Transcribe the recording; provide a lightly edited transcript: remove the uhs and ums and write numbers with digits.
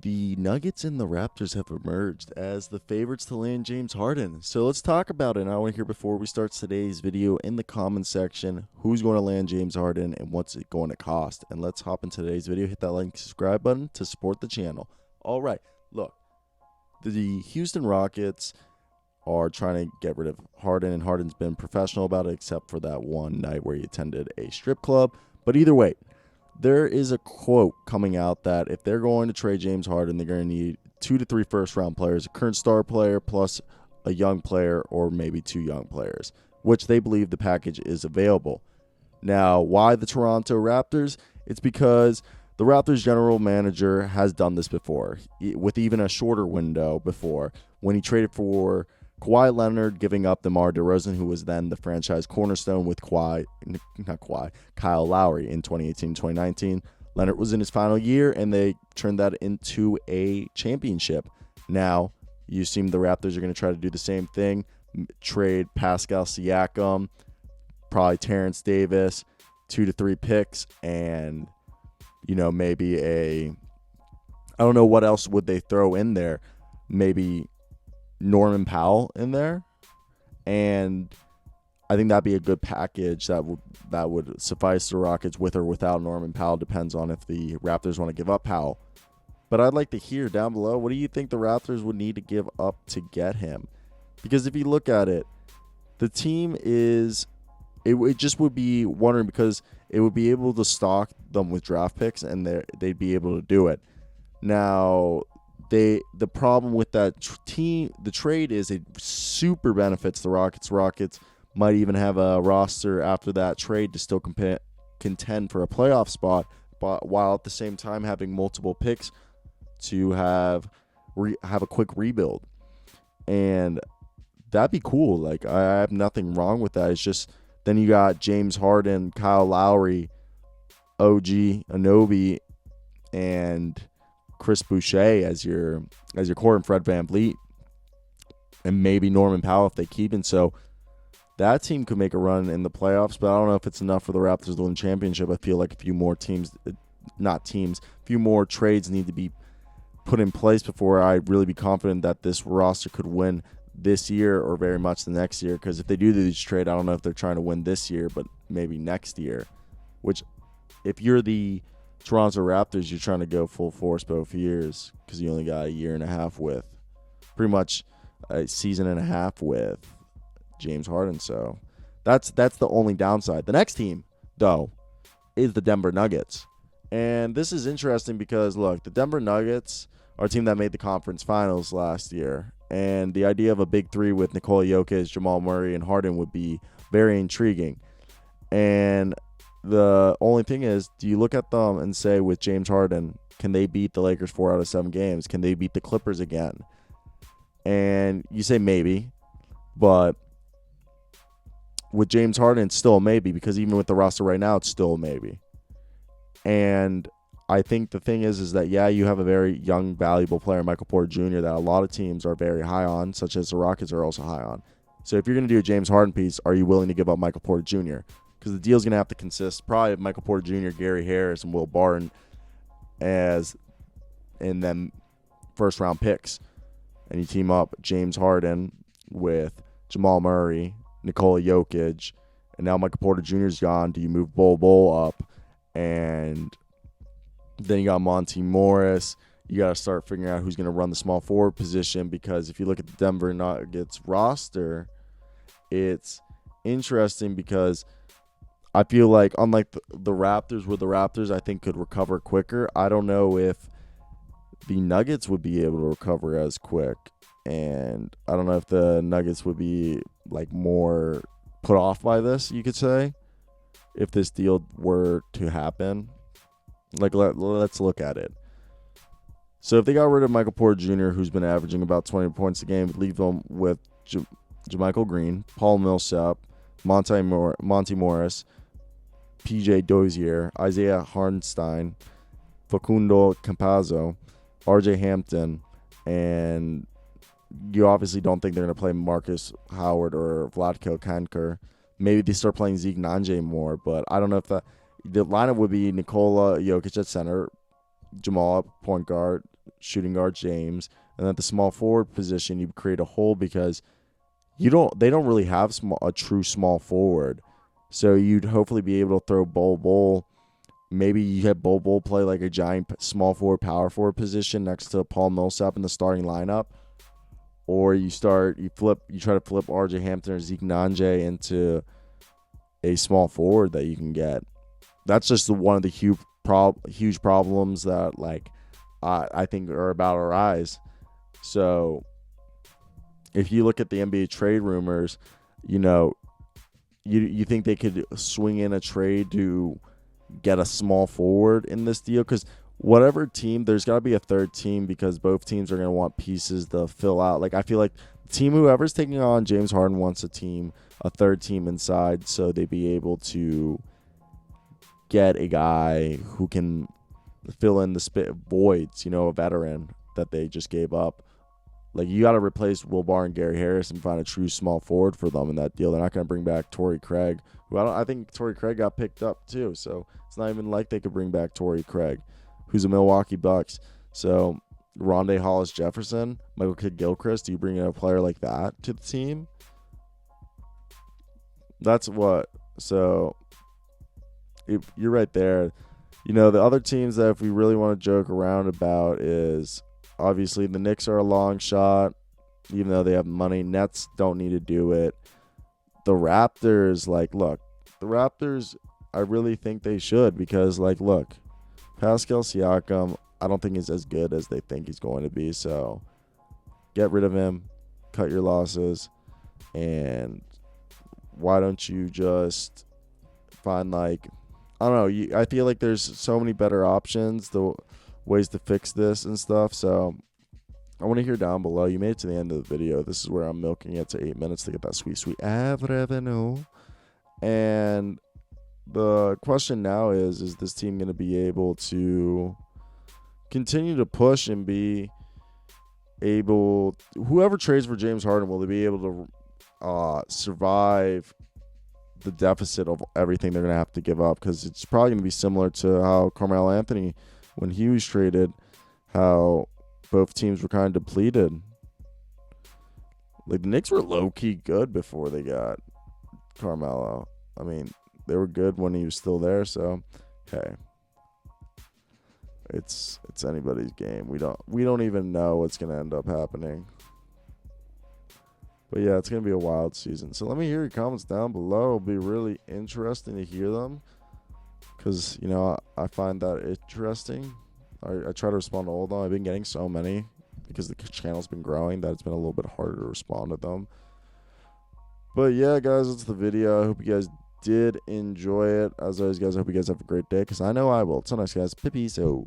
The Nuggets and the Raptors have emerged as the favorites to land James Harden. So let's talk about it. And I want to hear before we start today's video in the comments section who's going to land James Harden and what's it going to cost. And let's hop into today's video. Hit that like and subscribe button to support the channel. All right, look, the Houston Rockets are trying to get rid of Harden, and Harden's been professional about it except for that one night where he attended a strip club. But either way, there is a quote coming out that if they're going to trade James Harden, they're going to need 2 to 3 first-round players, a current star player plus a young player or maybe 2 young players, which they believe the package is available. Now, why the Toronto Raptors? It's because the Raptors general manager has done this before, with even a shorter window before, when he traded for Kawhi Leonard, giving up DeMar DeRozan, who was then the franchise cornerstone with Kyle Lowry in 2018-2019. Leonard was in his final year, and they turned that into a championship. Now, you seem the Raptors are going to try to do the same thing, trade Pascal Siakam, probably Terrence Davis, 2 to 3 picks, and, maybe I don't know what else would they throw in there, maybe Norman Powell in there, and I think that'd be a good package that would suffice the Rockets with or without Norman Powell. Depends on if the Raptors want to give up Powell. But I'd like to hear down below, what do you think the Raptors would need to give up to get him? Because if you look at it, the team it just would be wondering, because it would be able to stock them with draft picks and they'd be able to do it. Now, the problem with that the trade is it super benefits the Rockets. Rockets might even have a roster after that trade to still contend for a playoff spot, but while at the same time having multiple picks to have a quick rebuild. And that'd be cool. Like, I have nothing wrong with that. It's just then you got James Harden, Kyle Lowry, OG Anunoby, and Chris Boucher as your core, and Fred VanVleet, and maybe Norman Powell if they keep him. So that team could make a run in the playoffs, but I don't know if it's enough for the Raptors to win the championship. I feel like a few more trades need to be put in place before I'd really be confident that this roster could win this year or very much the next year. Because if they do this trade, I don't know if they're trying to win this year, but maybe next year. Which, if you're the Toronto Raptors, you're trying to go full force both years because you only got a year and a half with, pretty much a season and a half with James Harden. So that's the only downside. The next team, though, is the Denver Nuggets. And this is interesting because, look, the Denver Nuggets are a team that made the conference finals last year. And the idea of a big three with Nikola Jokic, Jamal Murray, and Harden would be very intriguing. And the only thing is, do you look at them and say, with James Harden, can they beat the Lakers 4 out of 7 games? Can they beat the Clippers again? And you say maybe, but with James Harden, it's still a maybe, because even with the roster right now, it's still a maybe. And I think the thing is that, yeah, you have a very young, valuable player, Michael Porter Jr., that a lot of teams are very high on, such as the Rockets are also high on. So if you're going to do a James Harden piece, are you willing to give up Michael Porter Jr.? Because the deal's going to have to consist probably of Michael Porter Jr., Gary Harris, and Will Barton and then first-round picks. And you team up James Harden with Jamal Murray, Nikola Jokic, and now Michael Porter Jr.'s gone. Do you move Bol up? And then you got Monty Morris. You got to start figuring out who's going to run the small forward position, because if you look at the Denver Nuggets roster, it's interesting because I feel like, unlike the Raptors, where the Raptors I think could recover quicker, I don't know if the Nuggets would be able to recover as quick. And I don't know if the Nuggets would be like more put off by this, you could say, if this deal were to happen. Like, let's look at it. So if they got rid of Michael Porter Jr., who's been averaging about 20 points a game, leave them with JaMychal Green, Paul Millsap, Monty Morris, PJ Dozier, Isaiah Hartenstein, Facundo Campazzo, RJ Hampton, and you obviously don't think they're going to play Marcus Howard or Vlatko Kanker. Maybe they start playing Zeke Nanje more, but I don't know if the lineup would be Nikola Jokic at center, Jamal at point guard, shooting guard James, and at the small forward position you create a hole because they don't really have a true small forward. So you'd hopefully be able to throw Bol. Maybe you have Bol play like a giant small forward, power forward position next to Paul Millsap in the starting lineup. Or you try to flip RJ Hampton or Zeke Nanje into a small forward that you can get. That's just one of the huge problems that like I think are about to arise. So if you look at the NBA trade rumors, you think they could swing in a trade to get a small forward in this deal? Because whatever team, there's got to be a third team because both teams are going to want pieces to fill out. Like I feel like whoever's taking on James Harden wants a third team inside, so they'd be able to get a guy who can fill in the voids, a veteran that they just gave up. Like, you got to replace Will Barr and Gary Harris and find a true small forward for them in that deal. They're not going to bring back Torrey Craig, who I think Torrey Craig got picked up too. So it's not even like they could bring back Torrey Craig, who's a Milwaukee Bucks. So Rondé Hollis Jefferson, Michael Kidd-Gilchrist, do you bring in a player like that to the team? That's what. So you're right there. The other teams that if we really want to joke around about is obviously the Knicks are a long shot, even though they have money. Nets don't need to do it. The Raptors, I really think they should because, Pascal Siakam, I don't think he's as good as they think he's going to be. So get rid of him, cut your losses, and why don't you just find I don't know. I feel like there's so many better options, the ways to fix this and stuff. So I want to hear down below. You made it to the end of the video. This is where I'm milking it to 8 minutes to get that sweet, sweet ad revenue. And the question now is this team going to be able to continue to push and be able, whoever trades for James Harden, will they be able to survive the deficit of everything they're going to have to give up? Because it's probably going to be similar to how Carmelo Anthony, when he was traded, how both teams were kind of depleted. Like, the Knicks were low-key good before they got Carmelo. I mean, they were good when he was still there, so hey. It's anybody's game. We don't even know what's going to end up happening. But yeah, it's going to be a wild season. So let me hear your comments down below. It'll be really interesting to hear them because, I find that interesting. I try to respond to all of them. I've been getting so many because the channel's been growing that it's been a little bit harder to respond to them. But yeah, guys, that's the video. I hope you guys did enjoy it. As always, guys, I hope you guys have a great day because I know I will. Till next, guys. Peace out.